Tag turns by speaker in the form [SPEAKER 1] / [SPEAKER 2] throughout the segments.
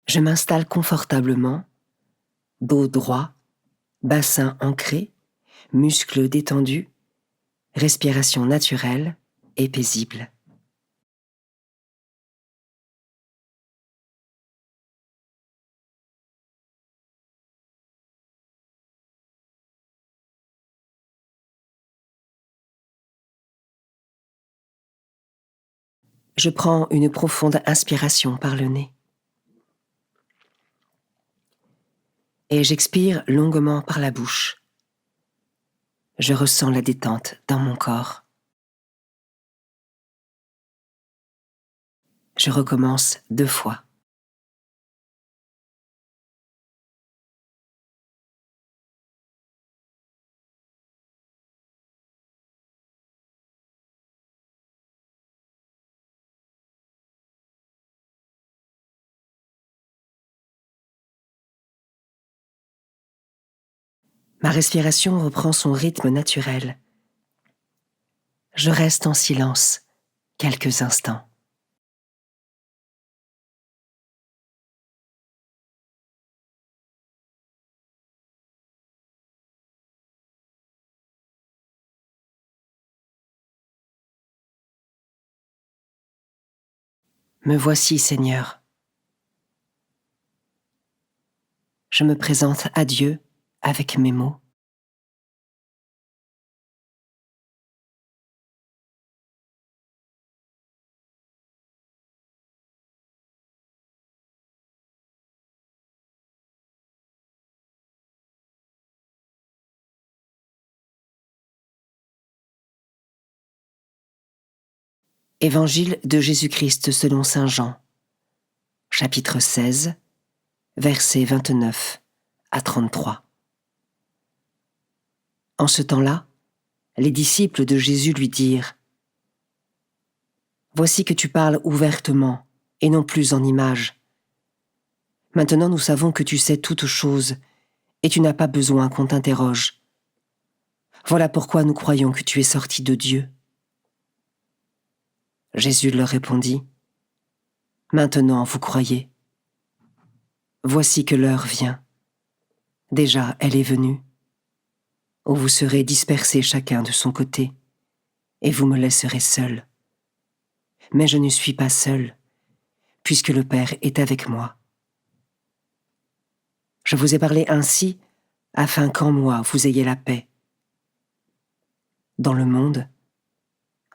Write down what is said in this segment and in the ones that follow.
[SPEAKER 1] Je m'installe confortablement, dos droit, bassin ancré, muscles détendus, respiration naturelle et paisible. Je prends une profonde inspiration par le nez et j'expire longuement par la bouche. Je ressens la détente dans mon corps. Je recommence 2 fois. Ma respiration reprend son rythme naturel. Je reste en silence quelques instants. Me voici, Seigneur. Je me présente à Dieu avec mes mots. Évangile de Jésus-Christ selon saint Jean, chapitre 16, versets 29 à 33. En ce temps-là, les disciples de Jésus lui dirent : « Voici que tu parles ouvertement et non plus en images. Maintenant nous savons que tu sais toutes choses et tu n'as pas besoin qu'on t'interroge. Voilà pourquoi nous croyons que tu es sorti de Dieu. » Jésus leur répondit : « Maintenant vous croyez. Voici que l'heure vient. Déjà elle est venue, où vous serez dispersés chacun de son côté, et vous me laisserez seul. Mais je ne suis pas seul, puisque le Père est avec moi. Je vous ai parlé ainsi, afin qu'en moi vous ayez la paix. Dans le monde,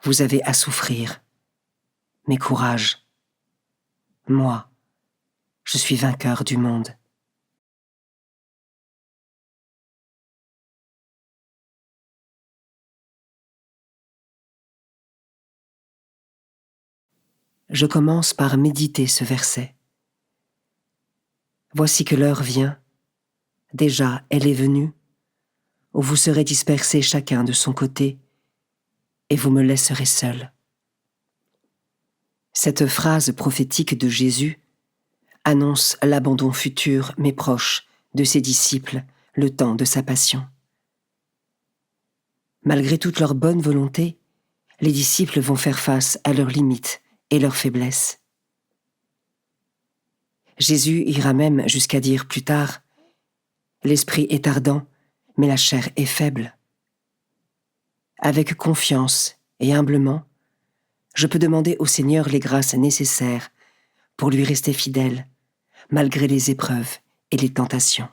[SPEAKER 1] vous avez à souffrir, mais courage. Moi, je suis vainqueur du monde. » Je commence par méditer ce verset. Voici que l'heure vient, déjà elle est venue, où vous serez dispersés chacun de son côté, et vous me laisserez seul. Cette phrase prophétique de Jésus annonce l'abandon futur mais proche de ses disciples le temps de sa passion. Malgré toute leur bonne volonté, les disciples vont faire face à leurs limites et leurs faiblesses. Jésus ira même jusqu'à dire plus tard : « L'esprit est ardent, mais la chair est faible. » Avec confiance et humblement, je peux demander au Seigneur les grâces nécessaires pour lui rester fidèle, malgré les épreuves et les tentations.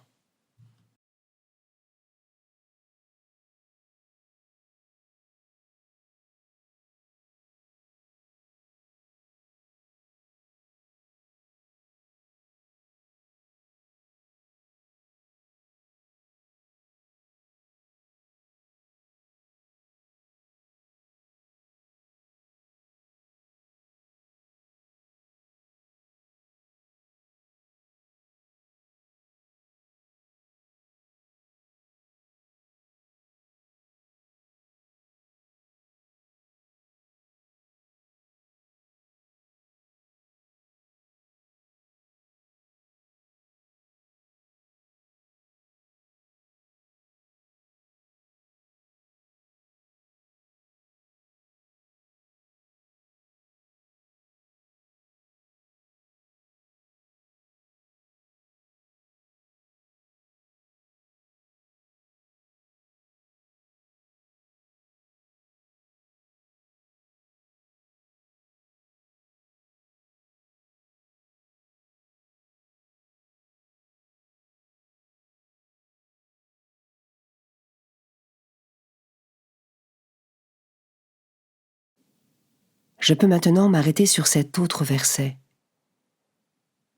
[SPEAKER 1] Je peux maintenant m'arrêter sur cet autre verset.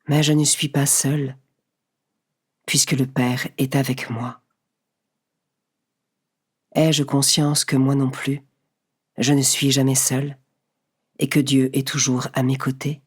[SPEAKER 1] Mais je ne suis pas seul, puisque le Père est avec moi. Ai-je conscience que moi non plus, je ne suis jamais seul, et que Dieu est toujours à mes côtés?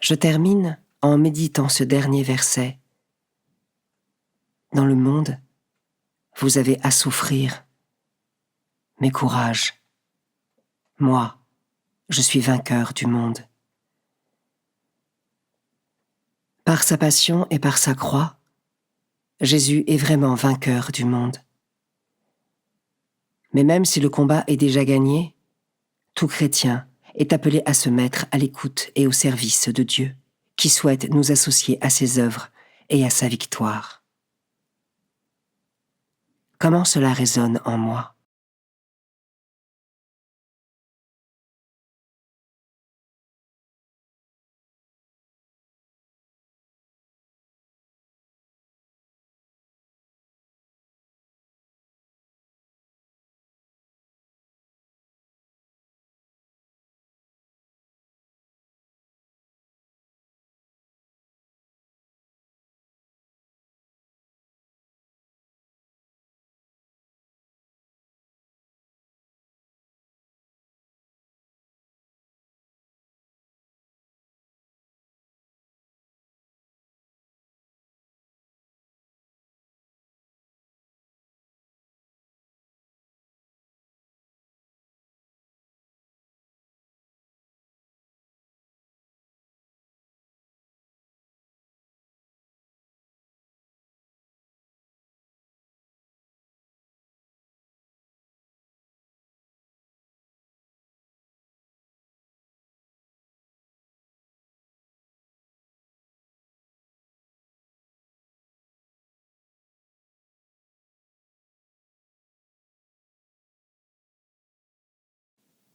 [SPEAKER 1] Je termine en méditant ce dernier verset. Dans le monde, vous avez à souffrir, mais courage. Moi, je suis vainqueur du monde. Par sa passion et par sa croix, Jésus est vraiment vainqueur du monde. Mais même si le combat est déjà gagné, tout chrétien est appelé à se mettre à l'écoute et au service de Dieu, qui souhaite nous associer à ses œuvres et à sa victoire. Comment cela résonne en moi?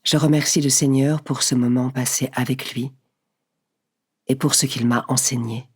[SPEAKER 1] Je remercie le Seigneur pour ce moment passé avec lui et pour ce qu'il m'a enseigné.